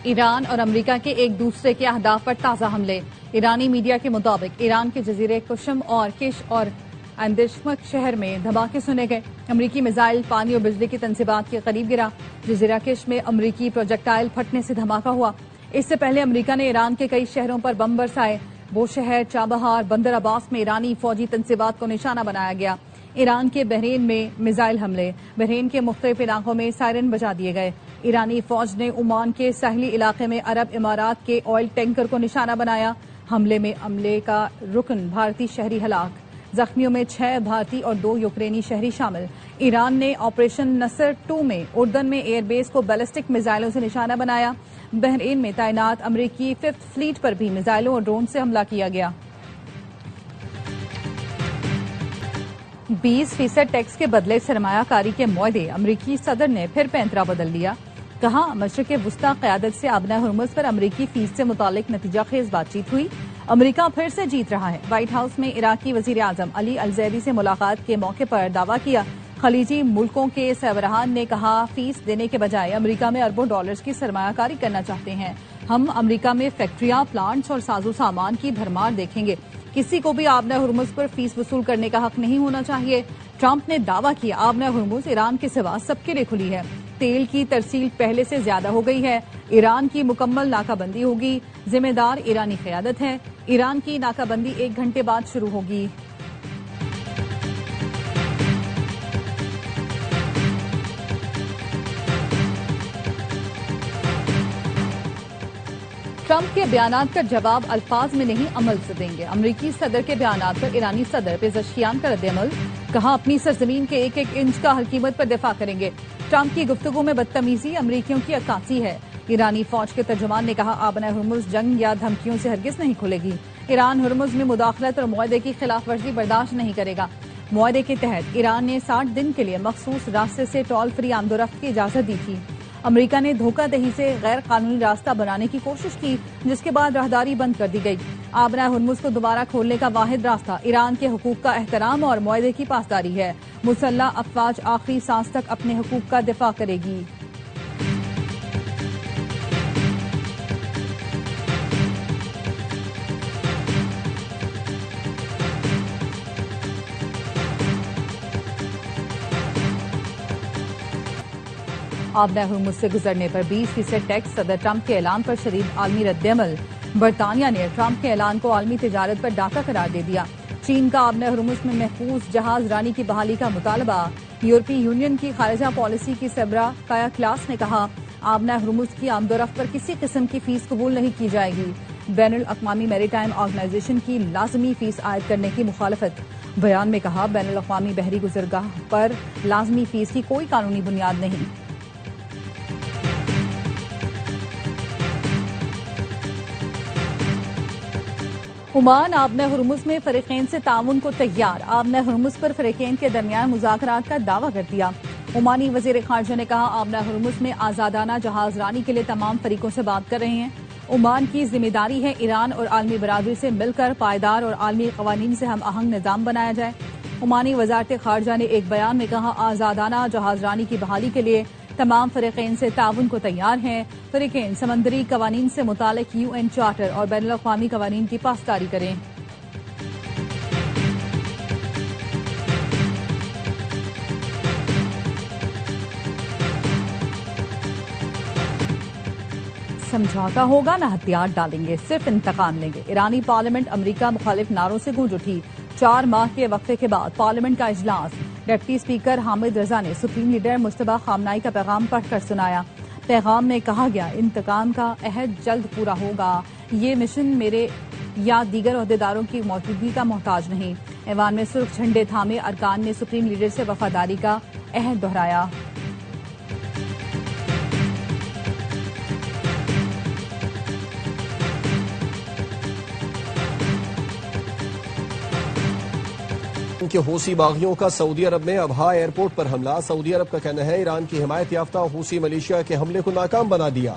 ایران اور امریکہ کے ایک دوسرے کے اہداف پر تازہ حملے۔ ایرانی میڈیا کے مطابق ایران کے جزیرے قشم اور کش اور اندشمک شہر میں دھماکے سنے گئے۔ امریکی میزائل پانی اور بجلی کی تنصیبات کے قریب گرا۔ جزیرہ کش میں امریکی پروجیکٹائل پھٹنے سے دھماکہ ہوا۔ اس سے پہلے امریکہ نے ایران کے کئی شہروں پر بم برسائے۔ وہ شہر چابہار، بندر عباس میں ایرانی فوجی تنصیبات کو نشانہ بنایا گیا۔ ایران کے بحرین میں میزائل حملے۔ بحرین کے مختلف علاقوں میں سائرن بجا دیے گئے۔ ایرانی فوج نے عمان کے ساحلی علاقے میں عرب امارات کے آئل ٹینکر کو نشانہ بنایا۔ حملے میں عملے کا رکن بھارتی شہری ہلاک۔ زخمیوں میں 6 بھارتی اور 2 یوکرینی شہری شامل۔ ایران نے آپریشن نصر 2 میں اردن میں ایئر بیس کو بیلسٹک میزائلوں سے نشانہ بنایا۔ بحرین میں تعینات امریکی 5th فلیٹ پر بھی میزائلوں اور ڈرون سے حملہ کیا گیا۔ 20% ٹیکس کے بدلے سرمایہ کاری کے معاہدے۔ امریکی صدر نے پھر پینترا بدل دیا۔ کہا مشرق وسطی قیادت سے آبنہ ہرمز پر امریکی فیس سے متعلق نتیجہ خیز بات چیت ہوئی۔ امریکہ پھر سے جیت رہا ہے۔ وائٹ ہاؤس میں عراقی وزیر اعظم علی الزیدی سے ملاقات کے موقع پر دعویٰ کیا۔ خلیجی ملکوں کے سربراہان نے کہا فیس دینے کے بجائے امریکہ میں اربوں ڈالرز کی سرمایہ کاری کرنا چاہتے ہیں۔ ہم امریکہ میں فیکٹریاں، پلانٹس اور ساز و سامان کی بھرمار دیکھیں گے۔ کسی کو بھی آبنہ ہرمز پر فیس وصول کرنے کا حق نہیں ہونا چاہیے۔ ٹرمپ نے دعویٰ کیا آبنہ ہرمز ایران کے سوا سب کے لیے کھلی ہے۔ تیل کی ترسیل پہلے سے زیادہ ہو گئی ہے۔ ایران کی مکمل ناکہ بندی ہوگی۔ ذمہ دار ایرانی قیادت ہے۔ ایران کی ناکہ بندی 1 گھنٹے بعد شروع ہوگی۔ ٹرمپ کے بیانات کا جواب الفاظ میں نہیں عمل سے دیں گے۔ امریکی صدر کے بیانات پر ایرانی صدر پزشکیان کا رد عمل۔ کہا اپنی سرزمین کے 1-1 انچ کا ہر قیمت پر دفاع کریں گے۔ ٹرمپ کی گفتگو میں بدتمیزی امریکیوں کی عکاسی ہے۔ ایرانی فوج کے ترجمان نے کہا آبنہ ہرمز جنگ یا دھمکیوں سے ہرگز نہیں کھلے گی۔ ایران ہرمز میں مداخلت اور معاہدے کی خلاف ورزی برداشت نہیں کرے گا۔ معاہدے کے تحت ایران نے 60 دن کے لیے مخصوص راستے سے ٹول فری آمد و رفت کی اجازت دی تھی۔ امریکہ نے دھوکہ دہی سے غیر قانونی راستہ بنانے کی کوشش کی، جس کے بعد راہداری بند کر دی گئی۔ آبنہ ہرمز کو دوبارہ کھولنے کا واحد راستہ ایران کے حقوق کا احترام اور معاہدے کی پاسداری ہے۔ مسلح افواج آخری سانس تک اپنے حقوق کا دفاع کرے گی۔ آبنہ ہرمز سے گزرنے پر 20% ٹیکس۔ صدر ٹرمپ کے اعلان پر شدید عالمی رد عمل۔ برطانیہ نے ٹرمپ کے اعلان کو عالمی تجارت پر ڈاکہ قرار دے دیا۔ چین کا آبنہ ہرمز میں محفوظ جہاز رانی کی بحالی کا مطالبہ۔ یورپی یونین کی خارجہ پالیسی کی سربراہ کایا کلاس نے کہا آبنہ ہرمز کی آمد و رفت پر کسی قسم کی فیس قبول نہیں کی جائے گی۔ بین الاقوامی میری ٹائم آرگنائزیشن کی لازمی فیس عائد کرنے کی مخالفت۔ بیان میں کہا بین الاقوامی بحری گزرگاہ پر لازمی فیس کی کوئی قانونی بنیاد نہیں۔ عمان آبنہ ہرمز میں فریقین سے تعاون کو تیار۔ آبنہ ہرمز پر فریقین کے درمیان مذاکرات کا دعویٰ کر دیا۔ عمانی وزیر خارجہ نے کہا آبنہ ہرمز میں آزادانہ جہاز رانی کے لیے تمام فریقوں سے بات کر رہے ہیں۔ عمان کی ذمہ داری ہے ایران اور عالمی برادری سے مل کر پائیدار اور عالمی قوانین سے ہم آہنگ نظام بنایا جائے۔ عمانی وزارت خارجہ نے ایک بیان میں کہا آزادانہ جہاز رانی کی بحالی کے لیے تمام فریقین سے تعاون کو تیار ہیں۔ فریقین سمندری قوانین سے متعلق UN چارٹر اور بین الاقوامی قوانین کی پاسداری کریں۔ سمجھوتا ہوگا نہ ہتھیار ڈالیں گے، صرف انتقام لیں گے۔ ایرانی پارلیمنٹ امریکہ مخالف نعروں سے گونج اٹھی۔ 4 ماہ کے وقفے کے بعد پارلیمنٹ کا اجلاس۔ ڈپٹی اسپیکر حامد رضا نے سپریم لیڈر مجتبیٰ خامنہئی کا پیغام پڑھ کر سنایا۔ پیغام میں کہا گیا انتقام کا عہد جلد پورا ہوگا۔ یہ مشن میرے یا دیگر عہدیداروں کی موجودگی کا محتاج نہیں۔ ایوان میں سرخ جھنڈے تھامے ارکان نے سپریم لیڈر سے وفاداری کا عہد دہرایا۔ ان کے حوثی باغیوں کا سعودی عرب میں ابہا ایئرپورٹ پر حملہ۔ سعودی عرب کا کہنا ہے ایران کی حمایت یافتہ حوثی ملیشیا کے حملے کو ناکام بنا دیا۔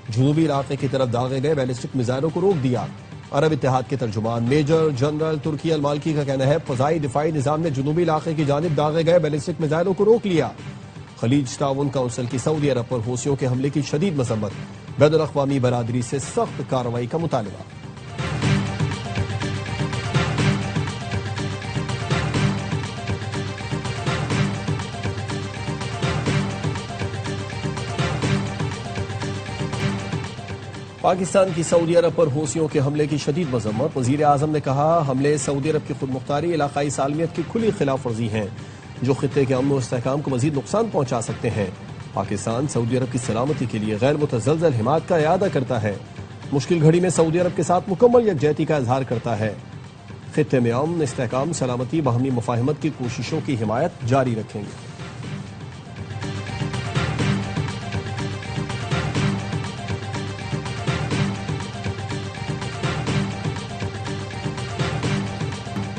جنوبی علاقے کی طرف داغے گئے بیلسٹک میزائلوں کو روک دیا۔ عرب اتحاد کے ترجمان میجر جنرل ترکی المالکی کا کہنا ہے فضائی دفاعی نظام نے جنوبی علاقے کی جانب داغے گئے بیلسٹک میزائلوں کو روک لیا۔ خلیج تعاون کونسل کی سعودی عرب پر حوثیوں کے حملے کی شدید مذمت، بین الاقوامی برادری سے سخت کارروائی کا مطالبہ۔ پاکستان کی سعودی عرب پر حوثیوں کے حملے کی شدید مذمت، وزیر اعظم نے کہا حملے سعودی عرب کی خود مختاری علاقائی سالمیت کی کھلی خلاف ورزی ہیں جو خطے کے امن و استحکام کو مزید نقصان پہنچا سکتے ہیں۔ پاکستان سعودی عرب کی سلامتی کے لیے غیر متزلزل حمایت کا اعادہ کرتا ہے، مشکل گھڑی میں سعودی عرب کے ساتھ مکمل یکجہتی کا اظہار کرتا ہے۔ خطے میں امن، استحکام، سلامتی، باہمی مفاہمت کی کوششوں کی حمایت جاری رکھیں گے۔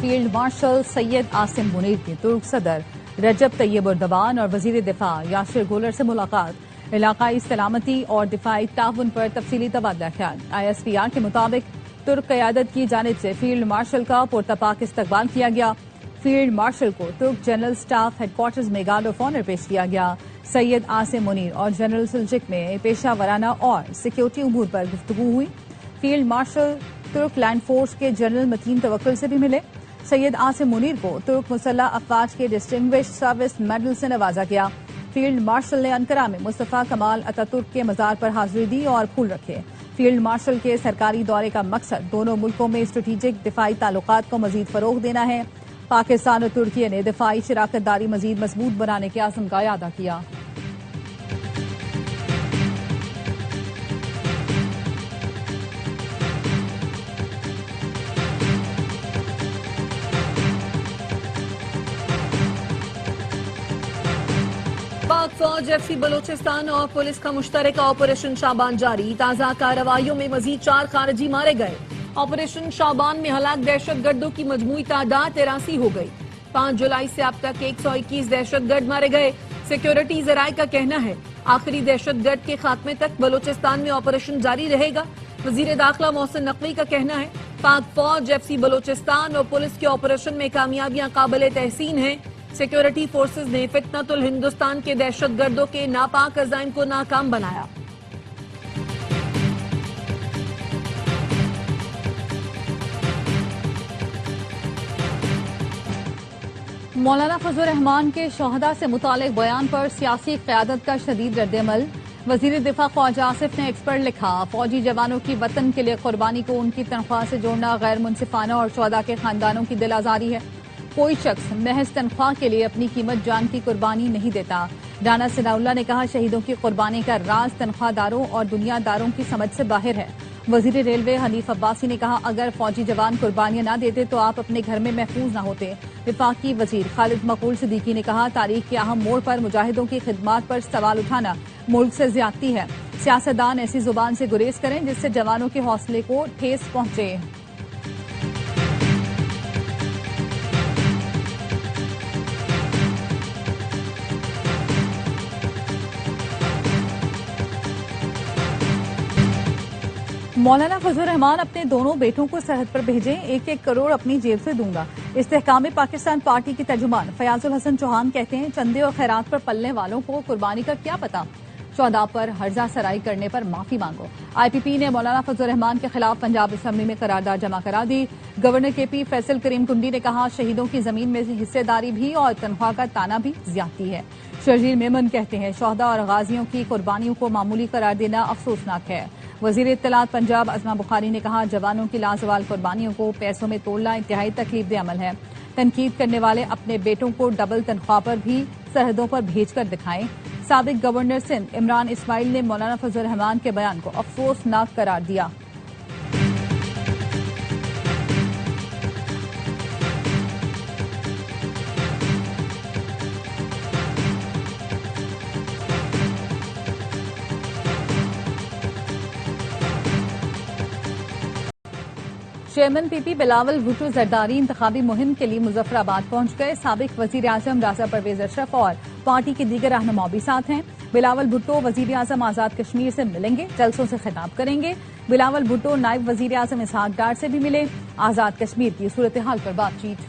فیلڈ مارشل سید عاصم منیر کی ترک صدر رجب طیب اردوان اور وزیر دفاع یاسر گولر سے ملاقات، علاقائی سلامتی اور دفاعی تعاون پر تفصیلی تبادلہ خیال۔ ISPR کے مطابق ترک قیادت کی جانب سے فیلڈ مارشل کا پرتپاک استقبال کیا گیا۔ فیلڈ مارشل کو ترک جنرل سٹاف ہیڈ کوارٹرز میں گارڈ آف آنر پیش کیا گیا۔ سید عاصم منیر اور جنرل سلجک میں پیشہ ورانہ اور سیکیورٹی امور پر گفتگو ہوئی۔ فیلڈ مارشل ترک لینڈ فورس کے جنرل متین توکل سے بھی ملے۔ سید عاصم منیر کو ترک مسلح افواج کے ڈسٹنگوش سروس میڈل سے نوازا گیا۔ فیلڈ مارشل نے انقرہ میں مصطفیٰ کمال اتہ ترک کے مزار پر حاضری دی اور پھول رکھے۔ فیلڈ مارشل کے سرکاری دورے کا مقصد دونوں ملکوں میں اسٹریٹجک دفاعی تعلقات کو مزید فروغ دینا ہے۔ پاکستان اور ترکی نے دفاعی شراکت داری مزید مضبوط بنانے کے عزم کا اعادہ کیا۔ پاک فوج FC بلوچستان اور پولیس کا مشترکہ آپریشن شابان جاری، تازہ کارروائیوں میں مزید 4 خارجی مارے گئے۔ آپریشن شابان میں ہلاک دہشت گردوں کی مجموعی تعداد 83 ہو گئی۔ 5 جولائی سے اب تک 121 دہشت گرد مارے گئے۔ سیکیورٹی ذرائع کا کہنا ہے آخری دہشت گرد کے خاتمے تک بلوچستان میں آپریشن جاری رہے گا۔ وزیر داخلہ محسن نقوی کا کہنا ہے پاک فوج FC بلوچستان اور پولیس کے آپریشن میں کامیابیاں قابل تحسین ہیں۔ سیکیورٹی فورسز نے فتنۃ الہندوستان کے دہشت گردوں کے ناپاک عزائم کو ناکام بنایا۔ مولانا فضل الرحمان کے شہداء سے متعلق بیان پر سیاسی قیادت کا شدید رد عمل۔ وزیر دفاع خواجہ آصف نے ایکس پر لکھا فوجی جوانوں کی وطن کے لیے قربانی کو ان کی تنخواہ سے جوڑنا غیر منصفانہ اور شہداء کے خاندانوں کی دل آزاری ہے۔ کوئی شخص محض تنخواہ کے لیے اپنی قیمت جان کی قربانی نہیں دیتا۔ رانا ثناء اللہ نے کہا شہیدوں کی قربانی کا راز تنخواہ داروں اور دنیا داروں کی سمجھ سے باہر ہے۔ وزیر ریلوے حنیف عباسی نے کہا اگر فوجی جوان قربانیاں نہ دیتے تو آپ اپنے گھر میں محفوظ نہ ہوتے۔ وفاقی وزیر خالد مقبول صدیقی نے کہا تاریخ کے اہم موڑ پر مجاہدوں کی خدمات پر سوال اٹھانا ملک سے زیادتی ہے۔ سیاستدان ایسی زبان سے گریز کریں جس سے جوانوں کے حوصلے کو ٹھیس پہنچے۔ مولانا فضل الرحمان اپنے دونوں بیٹوں کو سرحد پر بھیجیں، 1-1 کروڑ اپنی جیب سے دوں گا۔ استحکام پاکستان پارٹی کے ترجمان فیاض الحسن چوہان کہتے ہیں چندے اور خیرات پر پلنے والوں کو قربانی کا کیا پتا، شہداء پر ہرزہ سرائی کرنے پر معافی مانگو۔ IPP نے مولانا فضل الرحمان کے خلاف پنجاب اسمبلی میں قرارداد جمع کرا دی۔ گورنر KP فیصل کریم کنڈی نے کہا شہیدوں کی زمین میں حصے داری بھی اور تنخواہ کا تانا بھی زیادتی ہے۔ شرجیل میمن کہتے ہیں شہداء اور غازیوں کی قربانیوں کو معمولی قرار دینا افسوسناک ہے۔ وزیر اطلاعات پنجاب عظمہ بخاری نے کہا جوانوں کی لازوال قربانیوں کو پیسوں میں تولنا انتہائی تکلیف دہ عمل ہے۔ تنقید کرنے والے اپنے بیٹوں کو ڈبل تنخواہ پر بھی سرحدوں پر بھیج کر دکھائیں۔ سابق گورنر سندھ عمران اسماعیل نے مولانا فضل الرحمان کے بیان کو افسوسناک قرار دیا۔ چیئرمین PP بلاول بھٹو زرداری انتخابی مہم کے لیے مظفر آباد پہنچ گئے۔ سابق وزیر اعظم راجہ پرویز اشرف اور پارٹی کے دیگر رہنما بھی ساتھ ہیں۔ بلاول بھٹو وزیر اعظم آزاد کشمیر سے ملیں گے، جلسوں سے خطاب کریں گے۔ بلاول بھٹو نائب وزیر اعظم اسحاق ڈار سے بھی ملے، آزاد کشمیر کی صورتحال پر بات چیت۔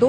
2